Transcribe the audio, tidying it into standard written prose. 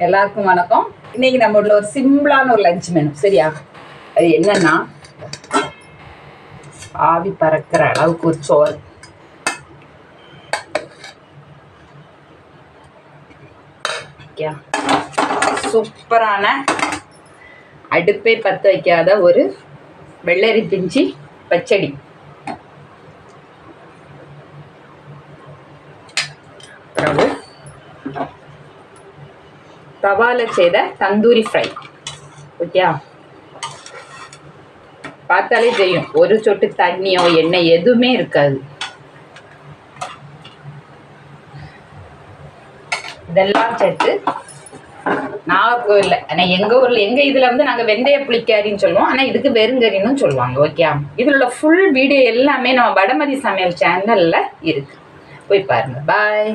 எல்லாருக்கும் வணக்கம். இன்னைக்கு நம்ம ஒரு சிம்பிளான ஒரு லஞ்ச் மெனு. சரியா? அது என்னன்னா, ஆவி பறக்கிற அளவுக்கு ஒரு சோறு. சூப்பரான அடுப்பை பற்ற வைக்காத ஒரு வெள்ளரி பிஞ்சி பச்சடி. தவால செய்த தந்தூரி ஃப்ரை. ஓகே, பார்த்தாலே தெரியும், ஒரு சொட்டு தண்ணியோ எண்ணெய் எதுவுமே இருக்காது. இதெல்லாம் சேர்த்து நாகர்கோவில், ஆனால் எங்கள் ஊரில் எங்கள் இதில் வந்து நாங்கள் வெந்தய புளிக்கறின்னு சொல்லுவோம், ஆனால் இதுக்கு வெறுங்கறின்னு சொல்லுவாங்க. ஓகே, இதில் உள்ள ஃபுல் வீடியோ எல்லாமே நம்ம வடமதி சமையல் சேனலில் இருக்கு, போய் பாருங்க. பாய்.